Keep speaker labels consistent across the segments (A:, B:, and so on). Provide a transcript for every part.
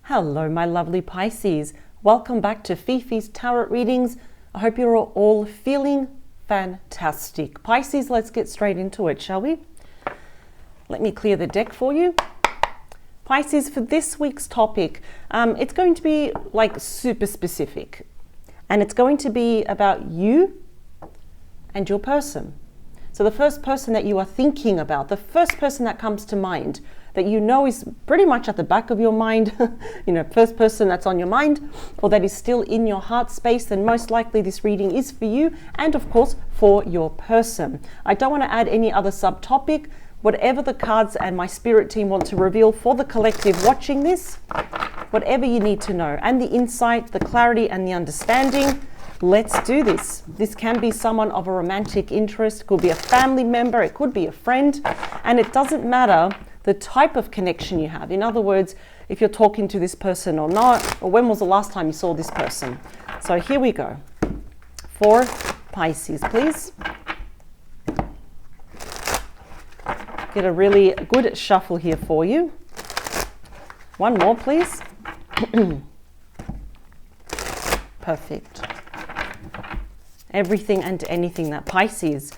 A: Hello, my lovely Pisces. Welcome back to Fifi's Tarot Readings. I hope you're all feeling fantastic. Pisces, let's get straight into it, shall we? Let me clear the deck for you. Pisces, for this week's topic, it's going to be like super specific. And it's going to be about you and your person. So the first person that you are thinking about, the first person that comes to mind, that you know is pretty much at the back of your mind, first person that's on your mind, or that is still in your heart space, then most likely this reading is for you, and of course for your person. I don't want to add any other subtopic. Whatever the cards and my spirit team want to reveal for the collective watching this, whatever you need to know, and the insight, the clarity, and the understanding, let's do this. This can be someone of a romantic interest, it could be a family member, it could be a friend, and it doesn't matter the type of connection you have. In other words, if you're talking to this person or not, or when was the last time you saw this person. So here we go. For Pisces, please. Get a really good shuffle here for you. One more, please. Perfect. Everything and anything that Pisces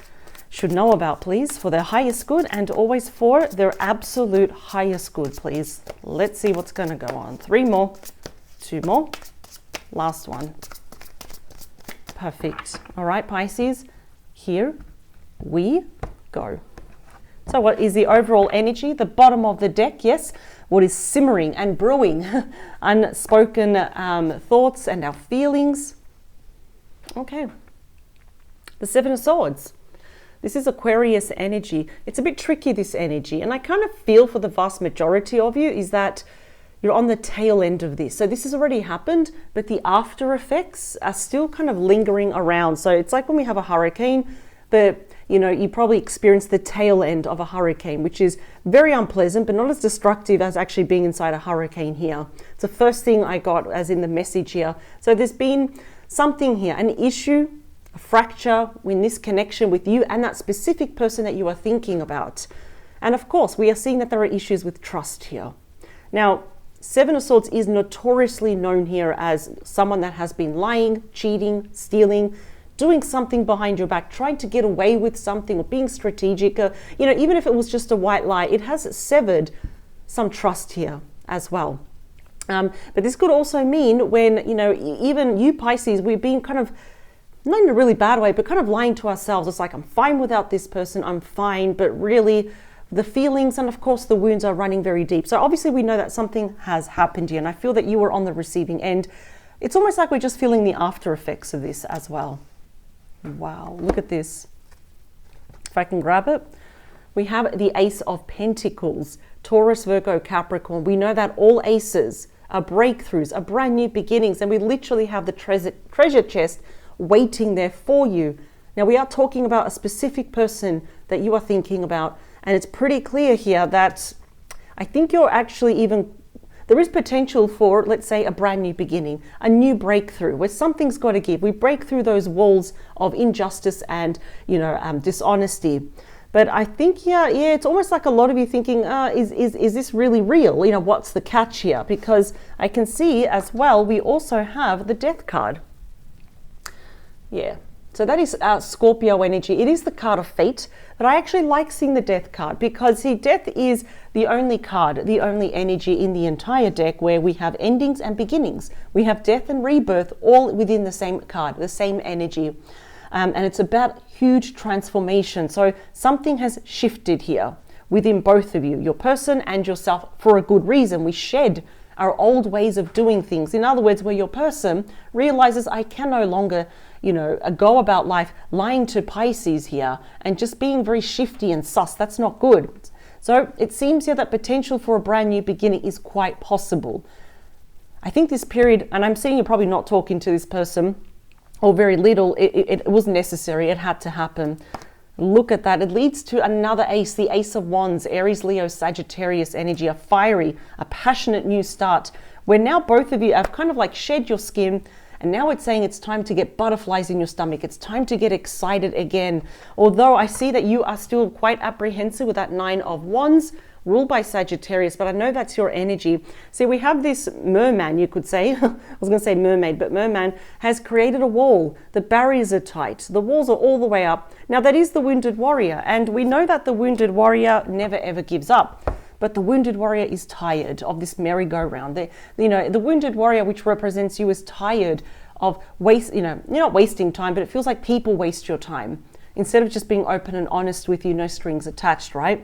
A: should know about, please, for their highest good and always for their absolute highest good, please. Let's see what's going to go on. 3 more, 2 more, last one. Perfect. All right, Pisces, here we go. So what is the overall energy? The bottom of the deck, yes, what is simmering and brewing, unspoken thoughts and our feelings. Okay, the 7 of Swords. This is Aquarius energy. It's a bit tricky, this energy, and I kind of feel for the vast majority of you is that you're on the tail end of this. So this has already happened, but the after effects are still kind of lingering around. So it's like when we have a hurricane, but you probably experience the tail end of a hurricane, which is very unpleasant, but not as destructive as actually being inside a hurricane here. It's the first thing I got as in the message here. So there's been something here, an issue, a fracture in this connection with you and that specific person that you are thinking about. And of course, we are seeing that there are issues with trust here. Now, 7 of Swords is notoriously known here as someone that has been lying, cheating, stealing, doing something behind your back, trying to get away with something or being strategic. Even if it was just a white lie, it has severed some trust here as well. But this could also mean when, even you Pisces, we've been kind of, not in a really bad way, but kind of lying to ourselves. It's like, I'm fine without this person, I'm fine, but really the feelings and of course the wounds are running very deep. So obviously we know that something has happened here, and I feel that you were on the receiving end. It's almost like we're just feeling the after effects of this as well. Wow, look at this. If I can grab it, we have the Ace of Pentacles, Taurus, Virgo, Capricorn. We know that all aces are breakthroughs, are brand new beginnings, and we literally have the treasure chest waiting there for you. Now we are talking about a specific person that you are thinking about, and it's pretty clear here that I think you're actually there is potential for, let's say, a brand new beginning, a new breakthrough where something's got to give. We break through those walls of injustice and, dishonesty. But I think, it's almost like a lot of you thinking, is this really real? What's the catch here? Because I can see as well, we also have the Death card. Yeah. So that is Scorpio energy. It is the card of fate, but I actually like seeing the Death card because, death is the only card, the only energy in the entire deck where we have endings and beginnings. We have death and rebirth all within the same card, the same energy. And it's about huge transformation. So something has shifted here within both of you, your person and yourself, for a good reason. We shed our old ways of doing things. In other words, where your person realizes, I can no longer go about life lying to Pisces here and just being very shifty and sus. That's not good. So it seems here that potential for a brand new beginning is quite possible. I think this period, and I'm seeing you're probably not talking to this person or very little, it was necessary, it had to happen. Look at that. It leads to another ace, the Ace of Wands, Aries, Leo, Sagittarius energy, a fiery, a passionate new start, where now both of you have kind of like shed your skin, and now it's saying it's time to get butterflies in your stomach. It's time to get excited again. Although I see that you are still quite apprehensive with that 9 of Wands, ruled by Sagittarius, but I know that's your energy. See, we have this merman, you could say. I was going to say mermaid, but merman has created a wall. The barriers are tight. The walls are all the way up. Now, that is the wounded warrior, and we know that the wounded warrior never ever gives up. But the wounded warrior is tired of this merry-go-round. The wounded warrior, which represents you, is tired of you're not wasting time, but it feels like people waste your time instead of just being open and honest with you, no strings attached, right?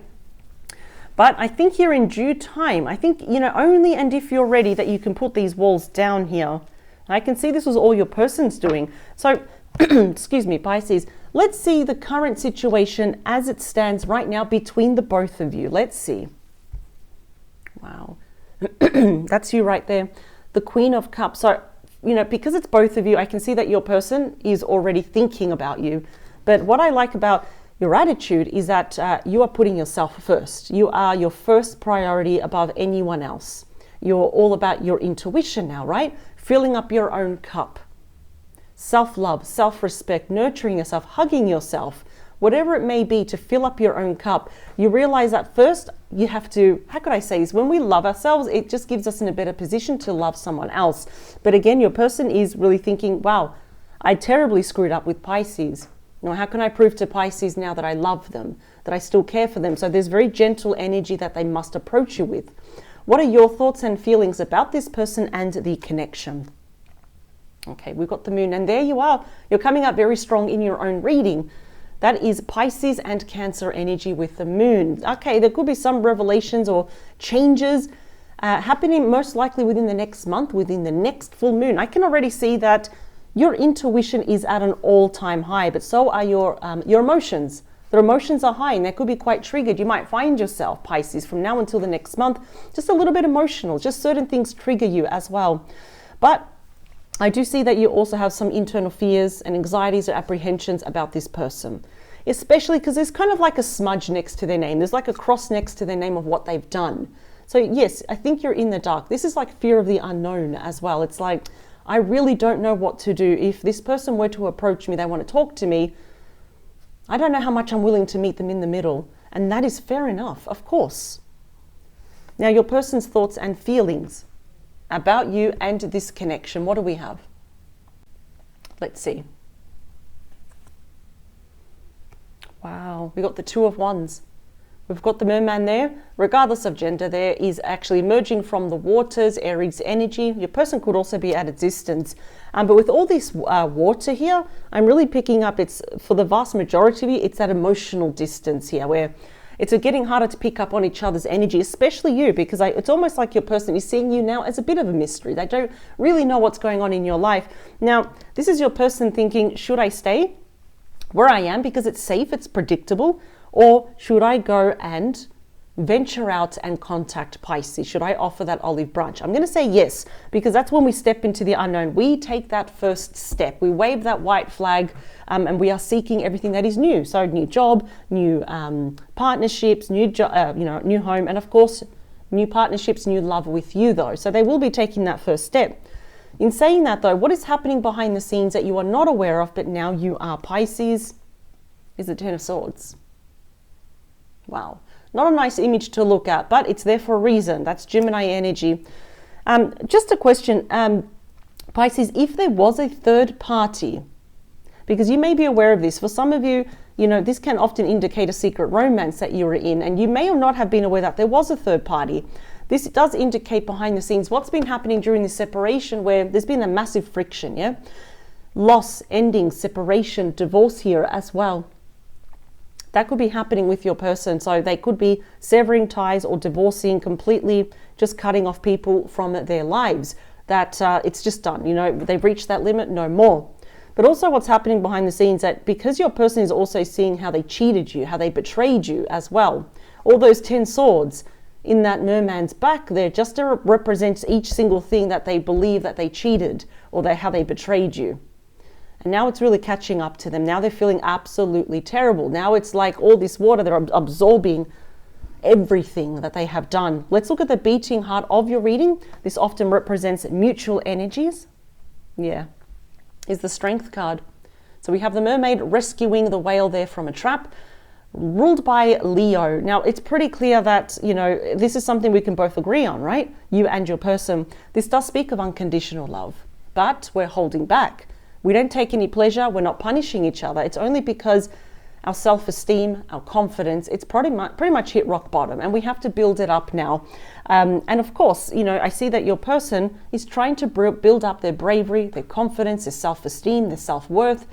A: But I think here in due time, I think, only and if you're ready that you can put these walls down here. I can see this was all your person's doing. So, excuse me, Pisces, let's see the current situation as it stands right now between the both of you. Let's see. Wow. That's you right there. The Queen of Cups. So, because it's both of you, I can see that your person is already thinking about you. But what I like about your attitude is that you are putting yourself first. You are your first priority above anyone else. You're all about your intuition now, right? Filling up your own cup. Self-love, self-respect, nurturing yourself, hugging yourself, whatever it may be to fill up your own cup. You realize that first you have to, how could I say this? When we love ourselves, it just gives us in a better position to love someone else. But again, your person is really thinking, wow, I terribly screwed up with Pisces. How can I prove to Pisces now that I love them, that I still care for them? So there's very gentle energy that they must approach you with. What are your thoughts and feelings about this person and the connection? Okay, we've got the moon, and there you are. You're coming up very strong in your own reading. That is Pisces and Cancer energy with the moon. Okay, there could be some revelations or changes happening most likely within the next month, within the next full moon. I can already see that your intuition is at an all-time high, but so are your emotions. The emotions are high and they could be quite triggered. You might find yourself, Pisces, from now until the next month, just a little bit emotional. Just certain things trigger you as well. But I do see that you also have some internal fears and anxieties or apprehensions about this person, especially because there's kind of like a smudge next to their name. There's like a cross next to their name of what they've done. So yes, I think you're in the dark. This is like fear of the unknown as well. It's like, I really don't know what to do. If this person were to approach me, they want to talk to me, I don't know how much I'm willing to meet them in the middle. And that is fair enough, of course. Now, your person's thoughts and feelings about you and this connection. What do we have? Let's see. Wow, we got the Two of Wands. We've got the merman there. Regardless of gender, there is actually emerging from the waters, Aries energy. Your person could also be at a distance. But with all this water here, I'm really picking up, it's for the vast majority of you, it's that emotional distance here where it's getting harder to pick up on each other's energy, especially you, because it's almost like your person is seeing you now as a bit of a mystery. They don't really know what's going on in your life. Now, this is your person thinking, should I stay where I am because it's safe, it's predictable? Or should I go and venture out and contact Pisces? Should I offer that olive branch? I'm going to say yes, because that's when we step into the unknown. We take that first step. We wave that white flag, and we are seeking everything that is new. So new job, new partnerships, new home, and of course, new partnerships, new love with you though. So they will be taking that first step. In saying that though, what is happening behind the scenes that you are not aware of, but now you are, Pisces, is the Ten of Swords. Wow, not a nice image to look at, but it's there for a reason. That's Gemini energy. Just a question, Pisces, if there was a third party, because you may be aware of this, for some of you, this can often indicate a secret romance that you were in, and you may or not have been aware that there was a third party. This does indicate behind the scenes what's been happening during this separation, where there's been a massive friction, yeah? Loss, ending, separation, divorce here as well. That could be happening with your person. So they could be severing ties or divorcing completely, just cutting off people from their lives. That it's just done. They've reached that limit, no more. But also what's happening behind the scenes, that because your person is also seeing how they cheated you, how they betrayed you as well. All those 10 swords in that merman's back there just represents each single thing that they believe that they cheated or how they betrayed you. And now it's really catching up to them. Now they're feeling absolutely terrible. Now it's like all this water, they're absorbing everything that they have done. Let's look at the beating heart of your reading. This often represents mutual energies. Yeah, is the Strength card. So we have the mermaid rescuing the whale there from a trap. ruled by Leo. Now, it's pretty clear that, you know, this is something we can both agree on, right? You and your person. This does speak of unconditional love, but we're holding back. We don't take any pleasure. We're not punishing each other. It's only because our self-esteem, our confidence, it's pretty much hit rock bottom, and we have to build it up now. And of course, you know, I see that your person is trying to build up their bravery, their confidence, their self-esteem, their self-worth,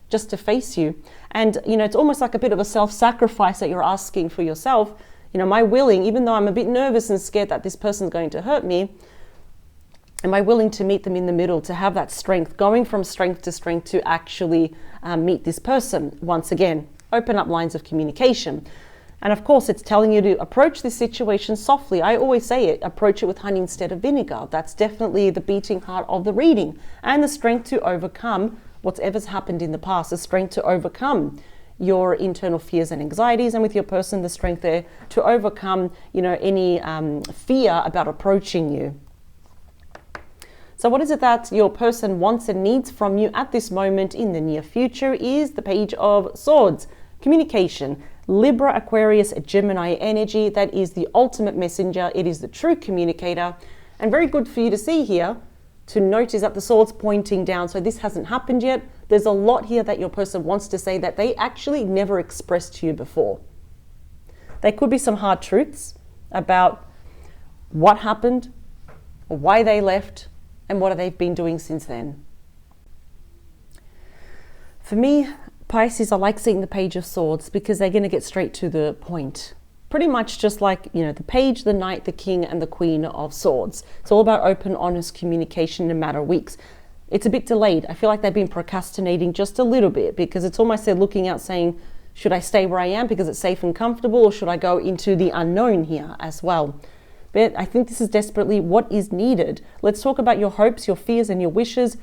A: just to face you. And, you know, it's almost like a bit of a self-sacrifice that you're asking for yourself. You know, am I willing, even though I'm a bit nervous and scared that this person's going to hurt me, am I willing to meet them in the middle, to have that strength, going from strength to actually meet this person once again? Open up lines of communication. And of course, it's telling you to approach this situation softly. I always say it, approach it with honey instead of vinegar. That's definitely the beating heart of the reading, and the strength to overcome whatever's happened in the past, the strength to overcome your internal fears and anxieties, and with your person, the strength there to overcome, you know, any fear about approaching you. So what is it that your person wants and needs from you at this moment in the near future is the Page of Swords. Communication, Libra, Aquarius, Gemini energy. That is the ultimate messenger. It is the true communicator. And very good for you to see here, to notice that the sword's pointing down. So this hasn't happened yet. There's a lot here that your person wants to say that they actually never expressed to you before. There could be some hard truths about what happened, or why they left, and what they've been doing since then. For me, Pisces, I like seeing the Page of Swords because they're going to get straight to the point. Pretty much just like, you know, the Page, the Knight, the King, and the Queen of Swords. It's all about open, honest communication in a matter of weeks. It's a bit delayed. I feel like they've been procrastinating just a little bit because it's almost they're looking out saying, should I stay where I am because it's safe and comfortable, or should I go into the unknown here as well? But I think this is desperately what is needed. Let's talk about your hopes, your fears, and your wishes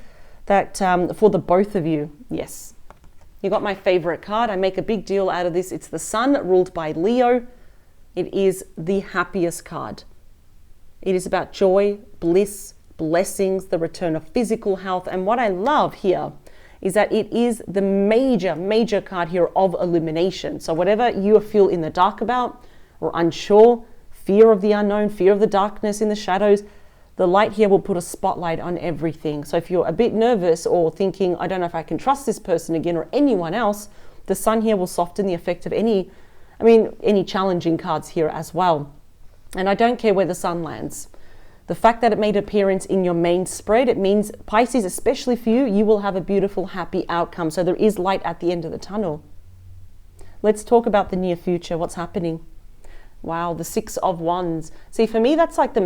A: that for the both of you. Yes. You got my favorite card. I make a big deal out of this. It's the Sun, ruled by Leo. It is the happiest card. It is about joy, bliss, blessings, the return of physical health. And what I love here is that it is the major card here of illumination. So whatever you feel in the dark about or unsure, fear of the unknown, fear of the darkness in the shadows, the light here will put a spotlight on everything. So if you're a bit nervous or thinking, I don't know if I can trust this person again or anyone else, the Sun here will soften the effect of any challenging cards here as well. And I don't care where the Sun lands. The fact that it made an appearance in your main spread, it means Pisces, especially for you, you will have a beautiful, happy outcome. So there is light at the end of the tunnel. Let's talk about the near future. What's happening? Wow, the Six of Wands. See, for me, that's like the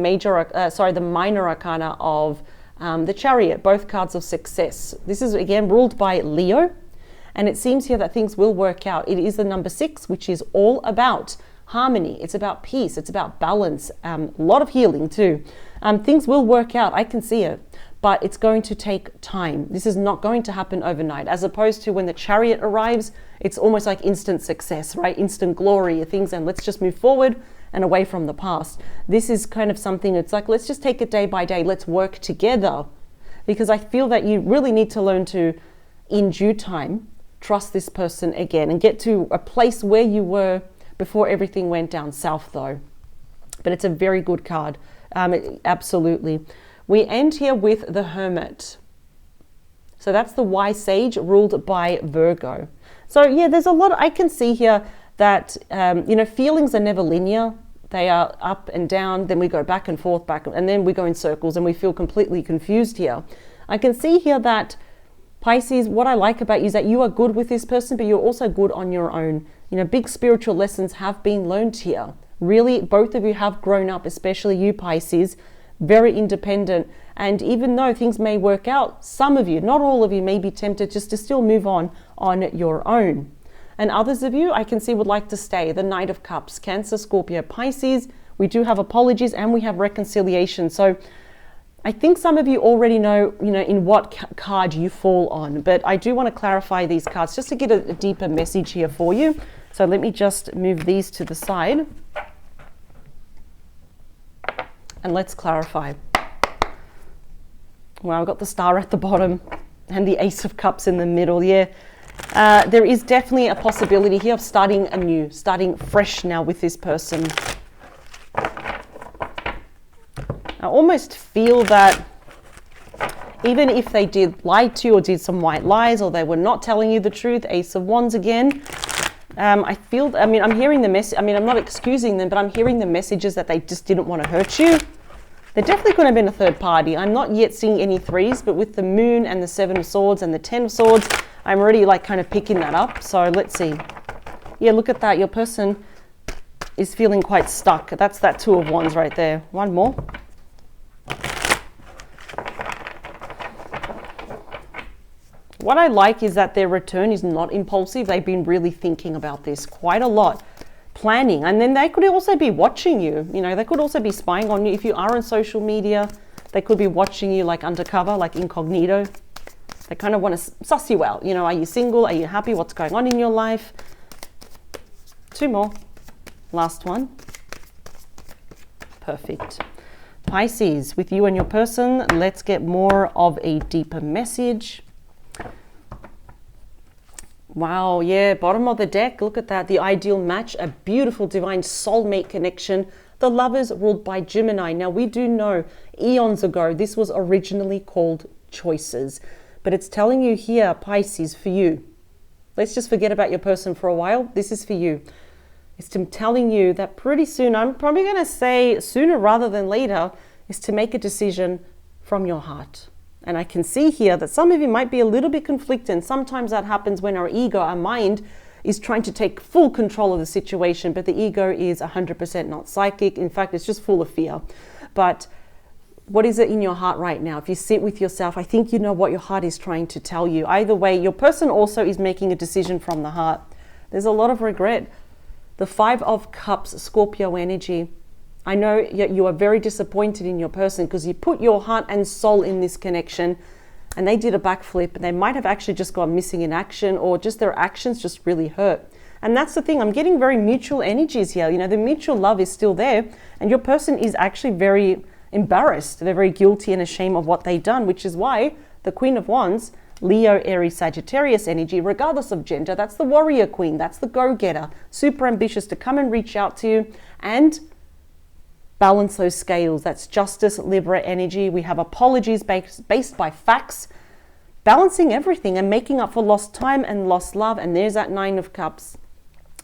A: minor arcana of the Chariot, both cards of success. This is, again, ruled by Leo. And it seems here that things will work out. It is the number 6, which is all about harmony. It's about peace. It's about balance. A lot of healing too. Things will work out. I can see it. But it's going to take time. This is not going to happen overnight. As opposed to when the Chariot arrives, it's almost like instant success, right? Instant glory, things, and let's just move forward and away from the past. This is kind of something, it's like, let's just take it day by day. Let's work together. Because I feel that you really need to learn to, in due time, trust this person again and get to a place where you were before everything went down south though. But it's a very good card. Absolutely. We end here with the Hermit. So that's the wise sage ruled by Virgo. So yeah, there's a lot, I can see here that, feelings are never linear. They are up and down, then we go back and forth, and then we go in circles and we feel completely confused here. I can see here that Pisces, what I like about you is that you are good with this person, but you're also good on your own. Big spiritual lessons have been learned here. Really, both of you have grown up, especially you, Pisces, very independent. And even though things may work out, some of you, not all of you, may be tempted just to still move on your own. And others of you, I can see, would like to stay. The Knight of Cups, Cancer, Scorpio, Pisces. We do have apologies and we have reconciliation. So I think some of you already know, in what card you fall on. But I do want to clarify these cards just to get a deeper message here for you. So let me just move these to the side. And let's clarify. Well, I've got the Star at the bottom and the Ace of Cups in the middle. Yeah, There is definitely a possibility here of starting anew, starting fresh now with this person. I almost feel that even if they did lie to you or did some white lies, or they were not telling you the truth, Ace of Wands again, I'm hearing the message. I'm not excusing them, but I'm hearing the messages that they just didn't want to hurt you. They're definitely going to have been a third party. I'm not yet seeing any threes, but with the Moon and the Seven of Swords and the Ten of Swords, I'm already like kind of picking that up. So let's see. Yeah, look at that. Your person is feeling quite stuck. That's that Two of Wands right there. One more. What I like is that their return is not impulsive. They've been really thinking about this quite a lot, planning. And then they could also be watching you. You know, they could also be spying on you. If you are on social media, they could be watching you like undercover, like incognito. They kind of want to suss you out. You know, are you single? Are you happy? What's going on in your life? Two more. Last one. Perfect. Pisces, with you and your person, let's get more of a deeper message. Wow, yeah, bottom of the deck, look at that. The ideal match, a beautiful divine soulmate connection. The lovers ruled by Gemini. Now, we do know eons ago, this was originally called choices. But it's telling you here, Pisces, for you. Let's just forget about your person for a while. This is for you. It's telling you that pretty soon, I'm probably going to say sooner rather than later, is to make a decision from your heart. And I can see here that some of you might be a little bit conflicted. And sometimes that happens when our ego, our mind, is trying to take full control of the situation. But the ego is 100% not psychic. In fact, it's just full of fear. But what is it in your heart right now? If you sit with yourself, I think you know what your heart is trying to tell you. Either way, your person also is making a decision from the heart. There's a lot of regret. The Five of Cups, Scorpio energy. I know you are very disappointed in your person because you put your heart and soul in this connection and they did a backflip. They might have actually just gone missing in action, or just their actions just really hurt. And that's the thing. I'm getting very mutual energies here. You know, the mutual love is still there and your person is actually very embarrassed. They're very guilty and ashamed of what they've done, which is why the Queen of Wands, Leo, Aries, Sagittarius energy, regardless of gender, that's the warrior queen. That's the go-getter, super ambitious to come and reach out to you and balance those scales. That's justice, Libra energy. We have apologies based by facts, balancing everything and making up for lost time and lost love. And there's that Nine of Cups.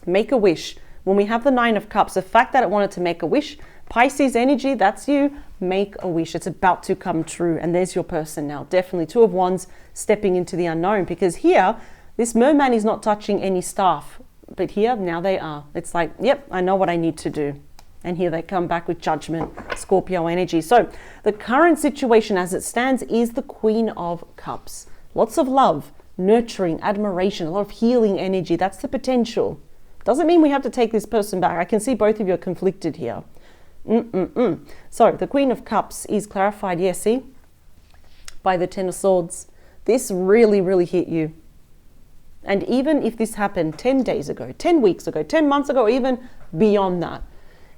A: Make a wish. When we have the Nine of Cups, the fact that it wanted to make a wish, Pisces energy, that's you. Make a wish. It's about to come true. And there's your person now. Definitely Two of Wands stepping into the unknown, because here, this merman is not touching any staff. But here, now they are. It's like, yep, I know what I need to do. And here they come back with Judgment, Scorpio energy. So the current situation as it stands is the Queen of Cups. Lots of love, nurturing, admiration, a lot of healing energy. That's the potential. Doesn't mean we have to take this person back. I can see both of you are conflicted here. So the Queen of Cups is clarified, yes, see, by the Ten of Swords. This really, really hit you. And even if this happened 10 days ago, 10 weeks ago, 10 months ago, or even beyond that,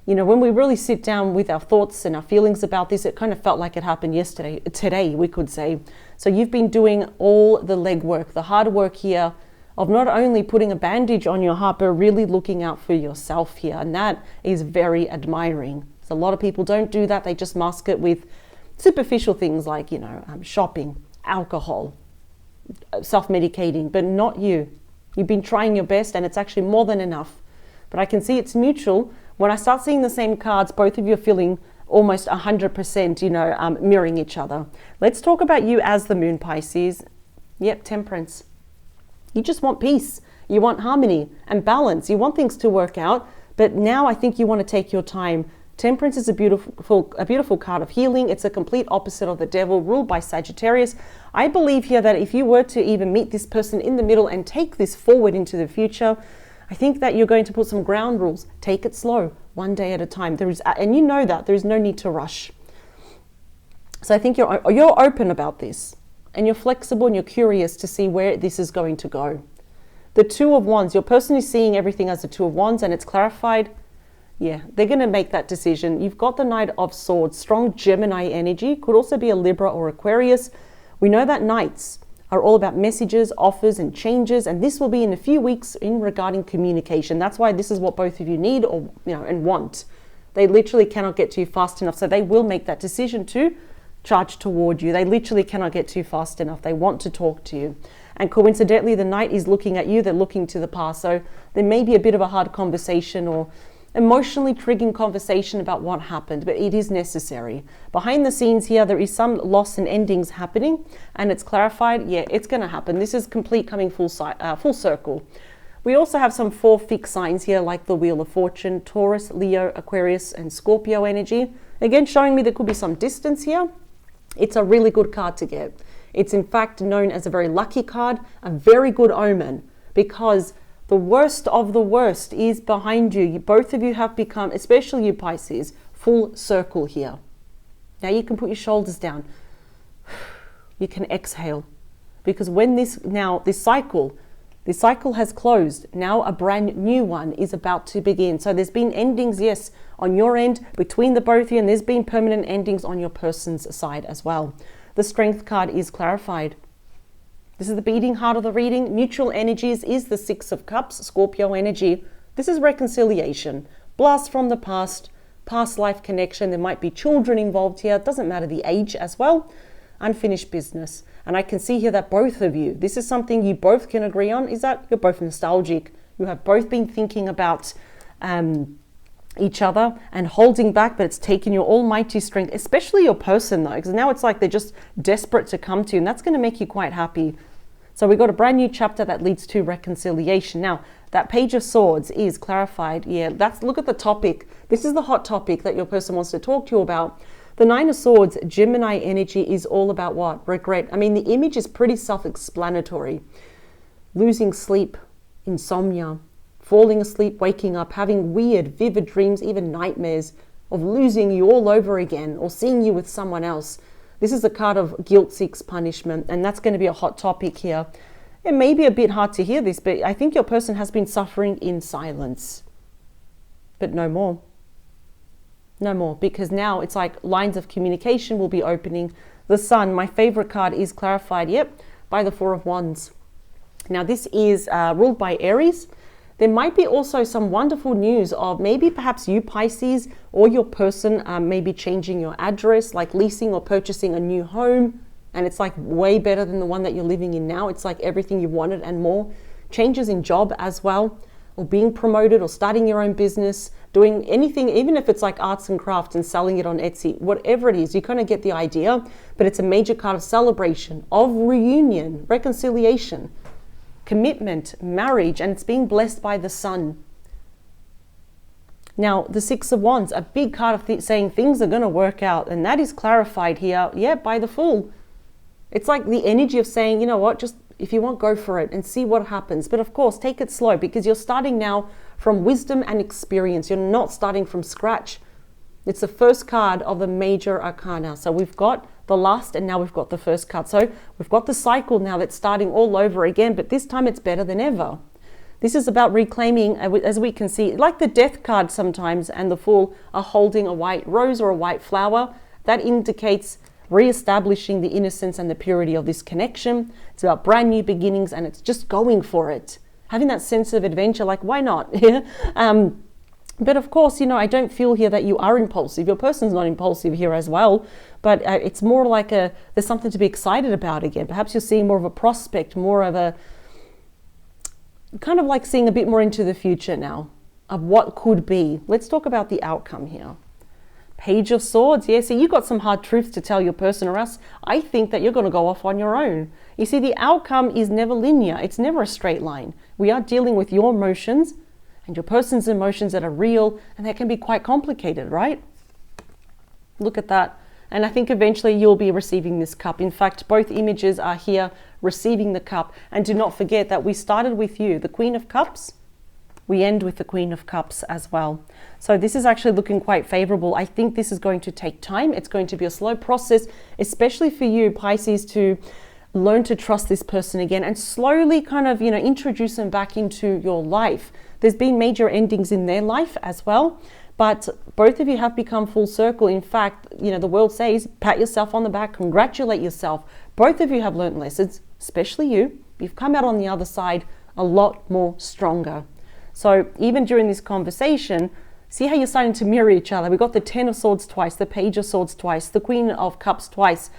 A: you know, when we really sit down with our thoughts and our feelings about this, it kind of felt like it happened yesterday, today, we could say. So you've been doing all the legwork, the hard work here of not only putting a bandage on your heart, but really looking out for yourself here. And that is very admiring. So a lot of people don't do that. They just mask it with superficial things like, you know, shopping, alcohol, self-medicating, but not you. You've been trying your best and it's actually more than enough. But I can see it's mutual. When I start seeing the same cards, both of you are feeling almost 100%, you know, mirroring each other. Let's talk about you as the Moon, Pisces. Yep, Temperance. You just want peace. You want harmony and balance. You want things to work out. But now I think you want to take your time. Temperance is a beautiful card of healing. It's a complete opposite of the Devil, ruled by Sagittarius. I believe here that if you were to even meet this person in the middle and take this forward into the future, I think that you're going to put some ground rules. Take it slow, one day at a time. And you know that there is no need to rush. So I think you're open about this, and you're flexible and you're curious to see where this is going to go. The Two of Wands, your person is seeing everything as the Two of Wands, and it's clarified. Yeah, they're going to make that decision. You've got the Knight of Swords, strong Gemini energy. Could also be a Libra or Aquarius. We know that knights are all about messages, offers, and changes. And this will be in a few weeks in regarding communication. That's why this is what both of you need or and want. They literally cannot get to you fast enough. So they will make that decision to charge toward you. They literally cannot get to you fast enough. They want to talk to you. And coincidentally, the Knight is looking at you. They're looking to the past. So there may be a bit of a hard conversation or emotionally triggering conversation about what happened, but it is necessary. Behind the scenes here, there is some loss and endings happening, and it's clarified. Yeah, it's going to happen. This is complete coming full circle. We also have some 4 fixed signs here, like the Wheel of Fortune, Taurus, Leo, Aquarius, and Scorpio energy. Again, showing me there could be some distance here. It's a really good card to get. It's in fact known as a very lucky card, a very good omen, because the worst of the worst is behind you. Both of you have become, especially you Pisces, full circle here. Now you can put your shoulders down. You can exhale. Because when this cycle has closed, now a brand new one is about to begin. So there's been endings, yes, on your end, between the both of you, and there's been permanent endings on your person's side as well. The Strength card is clarified. This is the beating heart of the reading. Neutral energies is the 6 of Cups, Scorpio energy. This is reconciliation. Blast from the past life connection. There might be children involved here. It doesn't matter the age as well. Unfinished business. And I can see here that both of you, this is something you both can agree on, is that you're both nostalgic. You have both been thinking about each other and holding back, but it's taken your almighty strength, especially your person though, because now it's like they're just desperate to come to you, and that's going to make you quite happy. So we got a brand new chapter that leads to reconciliation. Now that Page of Swords is clarified. Yeah, look at the topic. This is the hot topic that your person wants to talk to you about. The 9 of Swords, Gemini energy, is all about what? Regret. I mean, the image is pretty self-explanatory. Losing sleep, insomnia, falling asleep, waking up, having weird, vivid dreams, even nightmares of losing you all over again or seeing you with someone else. This is a card of guilt seeks punishment, and that's going to be a hot topic here. It may be a bit hard to hear this, but I think your person has been suffering in silence. But no more. No more, because now it's like lines of communication will be opening. The Sun, my favorite card, is clarified, yep, by the 4 of Wands. Now this is ruled by Aries. There might be also some wonderful news of maybe perhaps you Pisces or your person maybe changing your address, like leasing or purchasing a new home. And it's like way better than the one that you're living in now. It's like everything you wanted and more. Changes in job as well, or being promoted or starting your own business, doing anything, even if it's like arts and crafts and selling it on Etsy, whatever it is, you kind of get the idea. But it's a major card of celebration, of reunion, reconciliation, commitment, marriage, and it's being blessed by the Sun. Now, the 6 of Wands, a big card of saying things are going to work out, and that is clarified here, yeah, by the Fool. It's like the energy of saying, you know what, just if you want, go for it and see what happens. But of course, take it slow, because you're starting now from wisdom and experience. You're not starting from scratch. It's the first card of the major arcana. So we've got the last, and now we've got the first card. So we've got the cycle now that's starting all over again, but this time it's better than ever. This is about reclaiming, as we can see, like the Death card sometimes, and the Fool are holding a white rose or a white flower. That indicates re-establishing the innocence and the purity of this connection. It's about brand new beginnings, and it's just going for it. Having that sense of adventure, like, why not? But of course, you know, I don't feel here that you are impulsive. Your person's not impulsive here as well, but it's more like there's something to be excited about again. Perhaps you're seeing more of a prospect, more of a, kind of like seeing a bit more into the future now of what could be. Let's talk about the outcome here. Page of Swords. Yeah, so you got some hard truths to tell your person, or else I think that you're going to go off on your own. You see, the outcome is never linear. It's never a straight line. We are dealing with your emotions and your person's emotions that are real, and that can be quite complicated, right? Look at that. And I think eventually you'll be receiving this cup. In fact, both images are here receiving the cup. And do not forget that we started with you, the Queen of Cups. We end with the Queen of Cups as well. So this is actually looking quite favorable. I think this is going to take time. It's going to be a slow process, especially for you, Pisces, to learn to trust this person again and slowly kind of, you know, introduce them back into your life. There's been major endings in their life as well, But both of you have become full circle. In fact, you know, the world says, pat yourself on the back, congratulate yourself. Both of you have learned lessons, especially you. You've come out on the other side a lot more stronger. So even during this conversation, see how you're starting to mirror each other. We got the Ten of Swords twice, the Page of Swords twice, the Queen of Cups twice.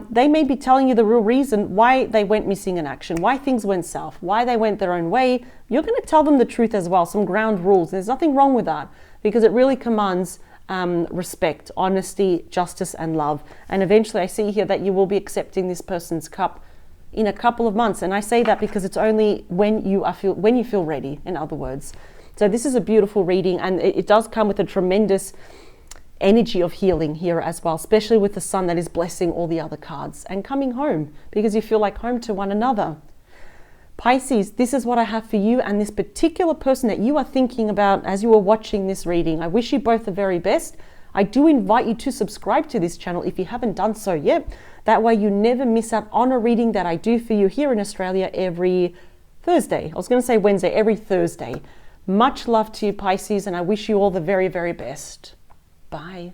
A: They may be telling you the real reason why they went missing in action, why things went south, why they went their own way. You're going to tell them the truth as well, some ground rules. There's nothing wrong with that, because it really commands respect, honesty, justice, and love. And eventually I see here that you will be accepting this person's cup in a couple of months. And I say that because it's only when you feel ready, in other words. So this is a beautiful reading, and it does come with a tremendous energy of healing here as well, especially with the sun that is blessing all the other cards and coming home because you feel like home to one another. Pisces, this is what I have for you and this particular person that you are thinking about as you are watching this reading. I wish you both the very best. I do invite you to subscribe to this channel if you haven't done so yet. That way you never miss out on a reading that I do for you here in Australia every Thursday. I was going to say Wednesday, every Thursday. Much love to you, Pisces, and I wish you all the very, very best. Bye.